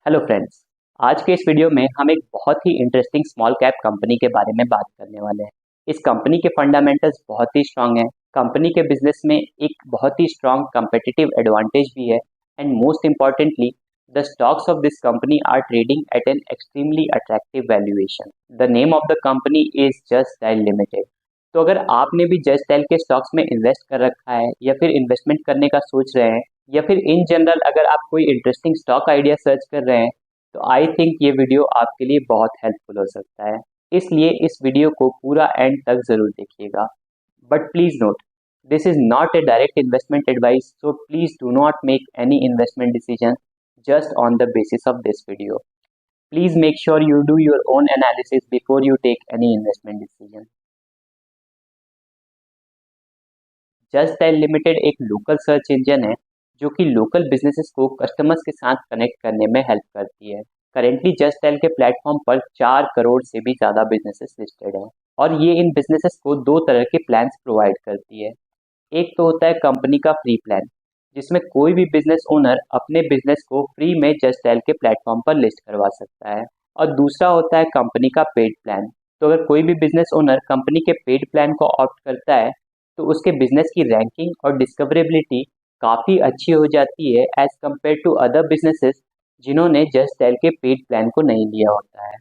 Hello friends. आज के इस वीडियो में हम एक बहुत ही इंटरेस्टिंग स्मॉल कैप कंपनी के बारे में बात करने वाले हैं। इस कंपनी के फंडामेंटल्स बहुत ही स्ट्रांग हैं। कंपनी के बिजनेस में एक बहुत ही स्ट्रांग competitive एडवांटेज भी है and most importantly the stocks of this company are trading at an extremely attractive valuation. The name of the company is Just Dial Limited. तो अगर आपने भी जस्ट डायल के स्टॉक्स में इन्वेस्ट कर रखा है या फिर इन्वेस्टमेंट करने का सोच रहे हैं या फिर इन जनरल अगर आप कोई इंटरेस्टिंग स्टॉक आइडिया सर्च कर रहे हैं तो आई थिंक ये वीडियो आपके लिए बहुत हेल्पफुल हो सकता है। इसलिए इस वीडियो को पूरा एंड तक ज़रूर देखिएगा। But please note, this is not a direct investment advice, so please do not make any investment decision just on the basis of this video. Please make sure you do your own analysis before you take any investment decision. Just Dial limited एक local search engine है जो कि local businesses को customers के साथ connect करने में help करती है। करेंटली जस्ट डायल के प्लेटफॉर्म पर 4 करोड़ से भी ज़्यादा बिजनेसेस लिस्टेड हैं और ये इन बिजनेसेस को दो तरह के प्लान्स प्रोवाइड करती है। एक तो होता है कंपनी का फ्री प्लान, जिसमें कोई भी बिजनेस ओनर अपने बिजनेस को फ्री में जस्ट डायल के प्लेटफॉर्म पर लिस्ट करवा सकता है। और दूसरा होता है कंपनी का पेड प्लान। तो अगर कोई भी बिजनेस ओनर कंपनी के पेड प्लान को ऑप्ट करता है तो उसके बिजनेस की रैंकिंग और डिस्कवरेबिलिटी काफ़ी अच्छी हो जाती है as compare to other businesses जिन्होंने जस्ट डायल के पेड प्लान को नहीं लिया होता है।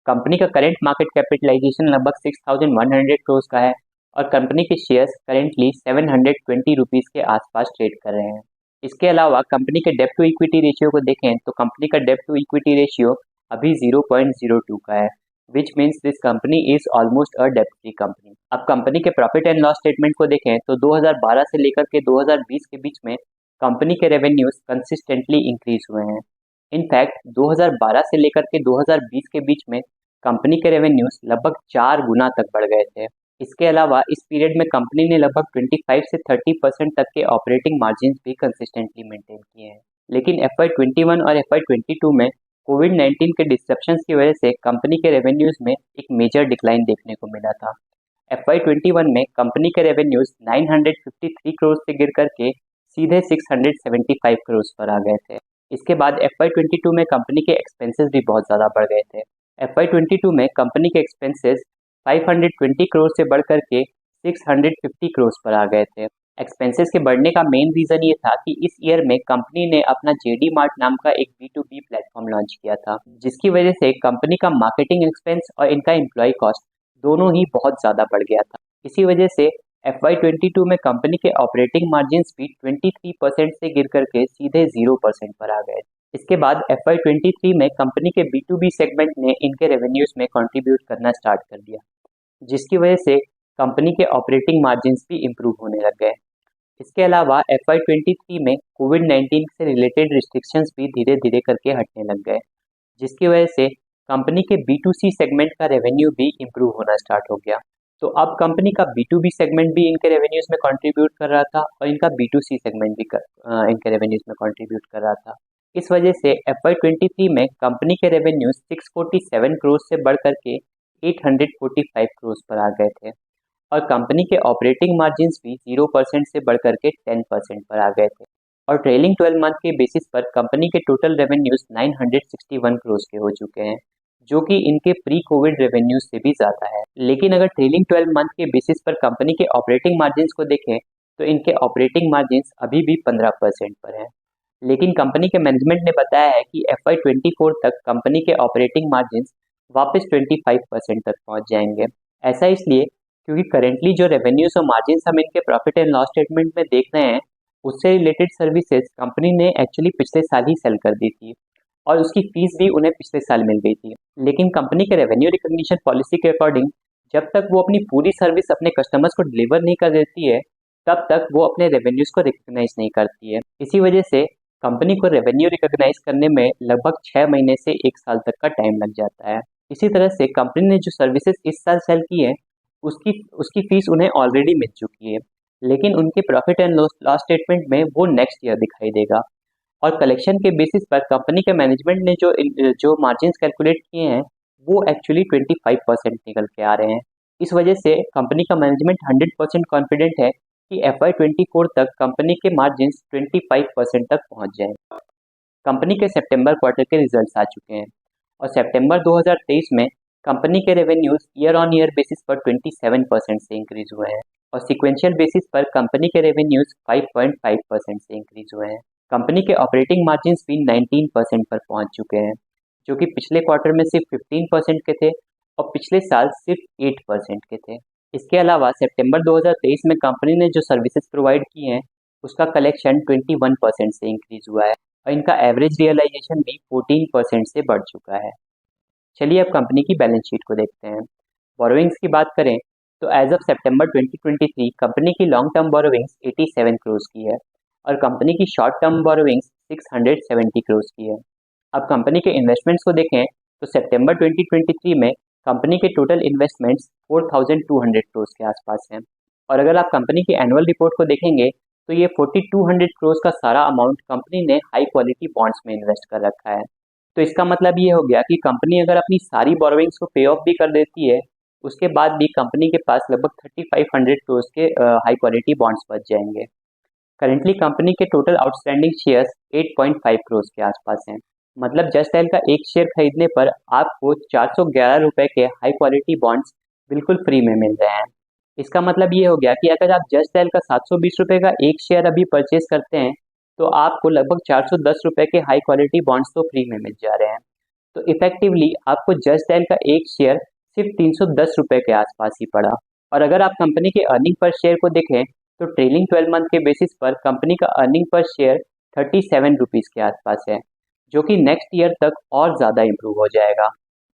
कंपनी का करंट मार्केट कैपिटलाइजेशन लगभग 6,100 करोड़ का है और कंपनी के शेयर्स करेंटली 720 रुपीज़ के आसपास ट्रेड कर रहे हैं। इसके अलावा कंपनी के डेब्ट टू इक्विटी रेशियो को देखें तो कंपनी का डेब्ट टू इक्विटी रेशियो अभी 0.02 का है, which means this company is almost a डेब्ट फ्री कंपनी। अब कंपनी के प्रॉफिट एंड लॉस स्टेटमेंट को देखें तो 2012 से लेकर के 2020 के बीच में कंपनी के रेवेन्यूज कंसिस्टेंटली इंक्रीज हुए हैं। इनफैक्ट 2012 से लेकर के 2020 के बीच में कंपनी के रेवेन्यूज लगभग 4 गुना तक बढ़ गए थे। इसके अलावा इस पीरियड में कंपनी ने लगभग 25 से 30% तक के ऑपरेटिंग मार्जिन भी कंसिस्टेंटली मेंटेन किए हैं। लेकिन FY21 और FY22 में कोविड-19 के डिस्ट्रप्शंस की वजह से कंपनी के रेवेन्यूज में एक मेजर डिक्लाइन देखने को मिला था। FY21 में कंपनी के रेवेन्यूज 953 करोड़ से गिर करके सीधे 675 करोड़ पर आ गए थे। इसके बाद FY22 में कंपनी के एक्सपेंसेस भी बहुत ज़्यादा बढ़ गए थे। FY22 में कंपनी के एक्सपेंसेस 520 करोड़ से बढ़ करके 650 करोड़ पर आ गए थे। एक्सपेंसेस के बढ़ने का मेन रीज़न ये था कि इस ईयर में कंपनी ने अपना JD Mart नाम का एक B2B प्लेटफॉर्म लॉन्च किया था, जिसकी वजह से कंपनी का मार्केटिंग एक्सपेंस और इनका एम्प्लॉय कॉस्ट दोनों ही बहुत ज़्यादा बढ़ गया था। इसी वजह से FY22 में कंपनी के ऑपरेटिंग मार्जिन्स भी 23% से गिर करके सीधे 0% पर आ गए। इसके बाद FY23 में कंपनी के B2B सेगमेंट ने इनके रेवेन्यूज में कंट्रीब्यूट करना स्टार्ट कर दिया, जिसकी वजह से कंपनी के ऑपरेटिंग मार्जिन्स भी इम्प्रूव होने लग गए। इसके अलावा FY23 में कोविड-19 से रिलेटेड रिस्ट्रिक्शंस भी धीरे धीरे करके हटने लग गए, जिसकी वजह से कंपनी के B2C सेगमेंट का रेवेन्यू भी इम्प्रूव होना स्टार्ट हो गया। तो अब कंपनी का B2B सेगमेंट भी इनके रेवेन्यूज में कंट्रीब्यूट कर रहा था और इनका B2C सेगमेंट भी इनके रेवेन्यूज में कंट्रीब्यूट कर रहा था। इस वजह से FY23 में कंपनी के रेवेन्यूज 647 करोड़ से बढ़ करके 845 करोड़ पर आ गए थे और कंपनी के ऑपरेटिंग मार्जिन्स भी 0% से बढ़ करके 10% पर आ गए थे। और ट्रेलिंग 12 मंथ के बेसिस पर कंपनी के टोटल रेवेन्यूज 961 करोड़ के हो चुके हैं, जो कि इनके प्री कोविड रेवेन्यूज से भी ज़्यादा है। लेकिन अगर ट्रेलिंग 12 मंथ के बेसिस पर कंपनी के ऑपरेटिंग मार्जिन्स को देखें तो इनके ऑपरेटिंग मार्जिन्स अभी भी 15% पर है। लेकिन कंपनी के मैनेजमेंट ने बताया है कि FY24 तक कंपनी के ऑपरेटिंग मार्जिन्स वापस 25% तक पहुंच जाएंगे। ऐसा इसलिए क्योंकि करेंटली जो रेवेन्यूज और मार्जिन्स हम इनके प्रॉफिट एंड लॉस स्टेटमेंट में देख रहे हैं, उससे रिलेटेड सर्विसेज कंपनी ने एक्चुअली पिछले साल ही सेल कर दी थी और उसकी फीस भी उन्हें पिछले साल मिल गई थी। लेकिन कंपनी के रेवेन्यू रिकॉग्निशन पॉलिसी के अकॉर्डिंग जब तक वो अपनी पूरी सर्विस अपने कस्टमर्स को डिलीवर नहीं कर देती है, तब तक वो अपने रेवेन्यूज को रिकॉग्नाइज नहीं करती है। इसी वजह से कंपनी को रेवेन्यू रिकॉग्नाइज करने में लगभग 6 महीने से 1 साल तक का टाइम लग जाता है। इसी तरह से कंपनी ने जो सर्विसेज इस साल सेल की है उसकी उसकी फीस उन्हें ऑलरेडी मिल चुकी है, लेकिन उनके प्रॉफिट एंड लॉस स्टेटमेंट में वो नेक्स्ट ईयर दिखाई देगा। और कलेक्शन के बेसिस पर कंपनी के मैनेजमेंट ने जो मार्जिन्स कैलकुलेट किए हैं वो एक्चुअली 25% निकल के आ रहे हैं। इस वजह से कंपनी का मैनेजमेंट 100% कॉन्फिडेंट है कि FY24 तक कंपनी के मार्जिन्स 25% तक पहुंच जाएंगे। कंपनी के सितंबर क्वार्टर के रिजल्ट्स आ चुके हैं और सितंबर 2023 में कंपनी के revenues year on year basis पर 27% से इंक्रीज हुए हैं और सिक्वेंशियल बेसिस पर कंपनी के रेवेन्यूज 5.5% से इंक्रीज हुए हैं। कंपनी के ऑपरेटिंग मार्जिन्स भी 19% पर पहुंच चुके हैं, जो कि पिछले क्वार्टर में सिर्फ 15% के थे और पिछले साल सिर्फ 8% के थे। इसके अलावा सितंबर 2023 में कंपनी ने जो सर्विसेज प्रोवाइड की हैं उसका कलेक्शन 21% से इंक्रीज हुआ है और इनका एवरेज रियलाइजेशन भी 14% से बढ़ चुका है। चलिए अब कंपनी की बैलेंस शीट को देखते हैं। बोरोविंग्स की बात करें तो एज ऑफ सितंबर 2023 कंपनी की लॉन्ग टर्म बोरोविंग्स 87 करोड़ की है और कंपनी की शॉर्ट टर्म बोरोविंग्स 670 करोड़ की है। अब कंपनी के इन्वेस्टमेंट्स को देखें तो सितंबर 2023 में कंपनी के टोटल इन्वेस्टमेंट्स 4200 करोड़ के आसपास हैं और अगर आप कंपनी की एनुअल रिपोर्ट को देखेंगे तो ये 4200 करोड़ का सारा अमाउंट कंपनी ने हाई क्वालिटी बॉन्ड्स में इन्वेस्ट कर रखा है। तो इसका मतलब ये हो गया कि कंपनी अगर अपनी सारी बोरोविंग्स को पे ऑफ भी कर देती है, उसके बाद भी कंपनी के पास लगभग 3500 करोड़ के हाई क्वालिटी बॉन्ड्स बच जाएंगे। करेंटली कंपनी के टोटल आउटस्टैंडिंग शेयर्स 8.5 करोड़ के आसपास हैं। मतलब जस्ट डायल का एक शेयर खरीदने पर आपको 411 रुपए के हाई क्वालिटी बॉन्ड्स बिल्कुल फ्री में मिल रहे हैं। इसका मतलब ये हो गया कि अगर आप जस्ट डायल का 720 रुपए का एक शेयर अभी परचेज करते हैं तो आपको लगभग 410 रुपए के हाई क्वालिटी बॉन्ड्स तो फ्री में मिल जा रहे हैं। तो इफेक्टिवली आपको जस्ट डायल का एक शेयर सिर्फ 310 रुपए के आसपास ही पड़ा। और अगर आप कंपनी के अर्निंग पर शेयर को देखें तो ट्रेलिंग 12 मंथ के बेसिस पर कंपनी का अर्निंग पर शेयर 37 रुपीज़ के आसपास है, जो कि नेक्स्ट ईयर तक और ज़्यादा इम्प्रूव हो जाएगा।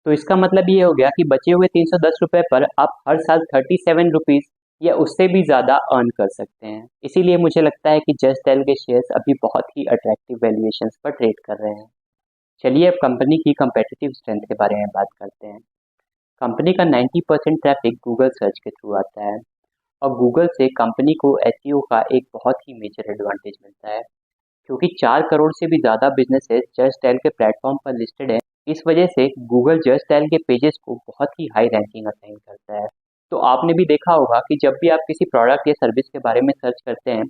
तो इसका मतलब ये हो गया कि बचे हुए 310 रुपये पर आप हर साल 37 रुपीज़ या उससे भी ज़्यादा अर्न कर सकते हैं। इसीलिए मुझे लगता है कि जस्ट डायल के शेयर्स अभी बहुत ही अट्रैक्टिव वैल्यूएशंस पर ट्रेड कर रहे हैं। चलिए अब कंपनी की कंपेटिटिव स्ट्रेंथ के बारे में बात करते हैं। कंपनी का 90% ट्रैफिक गूगल सर्च के थ्रू आता है और गूगल से कंपनी को एसईओ का एक बहुत ही मेजर एडवांटेज मिलता है, क्योंकि 4 करोड़ से भी ज़्यादा बिजनेसेस जस्ट डायल के प्लेटफॉर्म पर लिस्टेड है। इस वजह से गूगल जस्ट डायल के पेजेस को बहुत ही हाई रैंकिंग असाइन करता है। तो आपने भी देखा होगा कि जब भी आप किसी प्रोडक्ट या सर्विस के बारे में सर्च करते हैं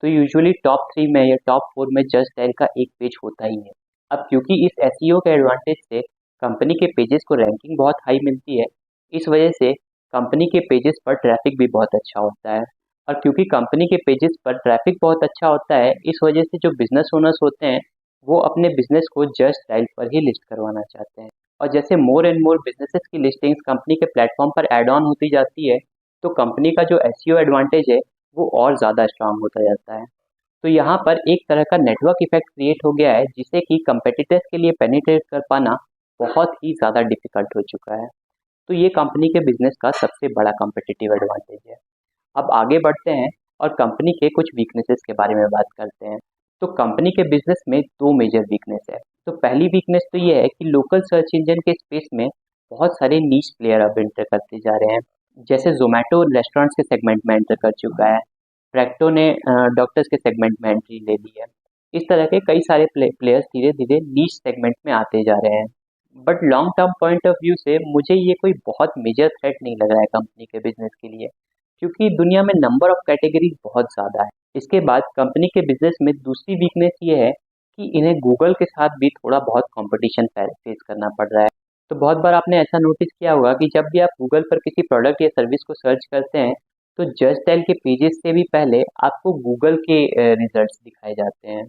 तो यूजुअली टॉप 3 में या टॉप 4 में जस्ट डायल का एक पेज होता ही है। अब क्योंकि इस एसईओ के एडवांटेज से कंपनी के पेजेस को रैंकिंग बहुत हाई मिलती है, इस वजह से कंपनी के पेजेस पर ट्रैफिक भी बहुत अच्छा होता है। और क्योंकि कंपनी के पेजेस पर ट्रैफिक बहुत अच्छा होता है, इस वजह से जो बिजनेस ओनर्स होते हैं वो अपने बिजनेस को जस्ट डायल पर ही लिस्ट करवाना चाहते हैं। और जैसे मोर एंड मोर बिजनेसेस की लिस्टिंग्स कंपनी के प्लेटफॉर्म पर ऐड ऑन होती जाती है तो कंपनी का जो एसईओ एडवांटेज है वो और ज़्यादा स्ट्रांग होता जाता है। तो यहाँ पर एक तरह का नेटवर्क इफेक्ट क्रिएट हो गया है जिसे कि कंपेटिटर्स के लिए पेनिट्रेट कर पाना बहुत ही ज़्यादा डिफिकल्ट हो चुका है। तो ये कंपनी के बिजनेस का सबसे बड़ा कम्पिटिटिव एडवांटेज है। अब आगे बढ़ते हैं और कंपनी के कुछ वीकनेसेस के बारे में बात करते हैं। तो कंपनी के बिजनेस में दो मेजर वीकनेस है। तो पहली वीकनेस तो ये है कि लोकल सर्च इंजन के स्पेस में बहुत सारे नीश प्लेयर अब एंटर करते जा रहे हैं। जैसे जोमेटो रेस्टोरेंट्स के सेगमेंट में एंटर कर चुका है, प्रेक्टो ने डॉक्टर्स के सेगमेंट में एंट्री ले ली है। इस तरह के कई सारे प्लेयर्स धीरे धीरे नीश सेगमेंट में आते जा रहे हैं। But long term point of view से मुझे ये कोई बहुत मेजर थ्रेट नहीं लग रहा है कंपनी के बिजनेस के लिए, क्योंकि दुनिया में नंबर ऑफ कैटेगरीज बहुत ज़्यादा है। इसके बाद कंपनी के बिजनेस में दूसरी वीकनेस ये है कि इन्हें गूगल के साथ भी थोड़ा बहुत कंपटीशन फेस करना पड़ रहा है। तो बहुत बार आपने ऐसा नोटिस किया होगा कि जब भी आप गूगल पर किसी प्रोडक्ट या सर्विस को सर्च करते हैं तो जस्ट डायल के पेजेस से भी पहले आपको गूगल के रिजल्ट्स दिखाए जाते हैं।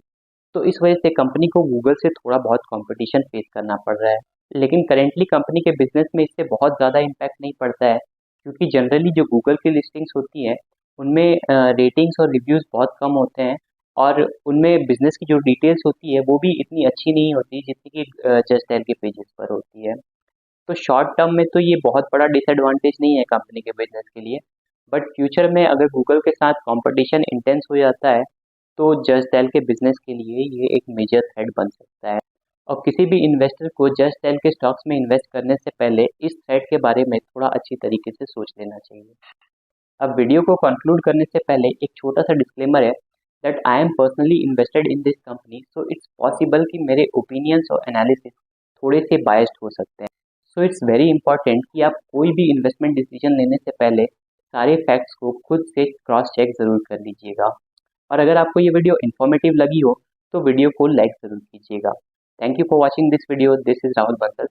तो इस वजह से कंपनी को गूगल से थोड़ा बहुत कंपटीशन फेस करना पड़ रहा है। लेकिन करेंटली कंपनी के बिजनेस में इससे बहुत ज़्यादा इम्पैक्ट नहीं पड़ता है, क्योंकि जनरली जो गूगल की लिस्टिंग्स होती हैं उनमें रेटिंग्स और रिव्यूज़ बहुत कम होते हैं और उनमें बिजनेस की जो डिटेल्स होती है वो भी इतनी अच्छी नहीं होती जितनी कि जस्ट डायल के पेजेस पर होती है। तो शॉर्ट टर्म में तो ये बहुत बड़ा डिसएडवांटेज नहीं है कंपनी के बिजनेस के लिए, बट फ्यूचर में अगर गूगल के साथ कंपटीशन इंटेंस हो जाता है तो जस्ट डायल के बिजनेस के लिए ये एक मेजर थ्रेट बन सकता है। और किसी भी इन्वेस्टर को जस्ट डायल के स्टॉक्स में इन्वेस्ट करने से पहले इस थ्रेट के बारे में थोड़ा अच्छी तरीके से सोच लेना चाहिए। अब वीडियो को कंक्लूड करने से पहले एक छोटा सा डिस्क्लेमर है that I am personally invested in this company, so it's possible कि मेरे ओपिनियंस और एनालिसिस थोड़े से बायस्ड हो सकते हैं। सो इट्स वेरी इंपॉर्टेंट कि आप कोई भी इन्वेस्टमेंट डिसीजन लेने से पहले सारे फैक्ट्स को खुद से क्रॉस चेक ज़रूर कर लीजिएगा। और अगर आपको ये वीडियो इन्फॉर्मेटिव लगी हो तो वीडियो को लाइक ज़रूर कीजिएगा। Thank you for watching this video. This is Rahul Bansal.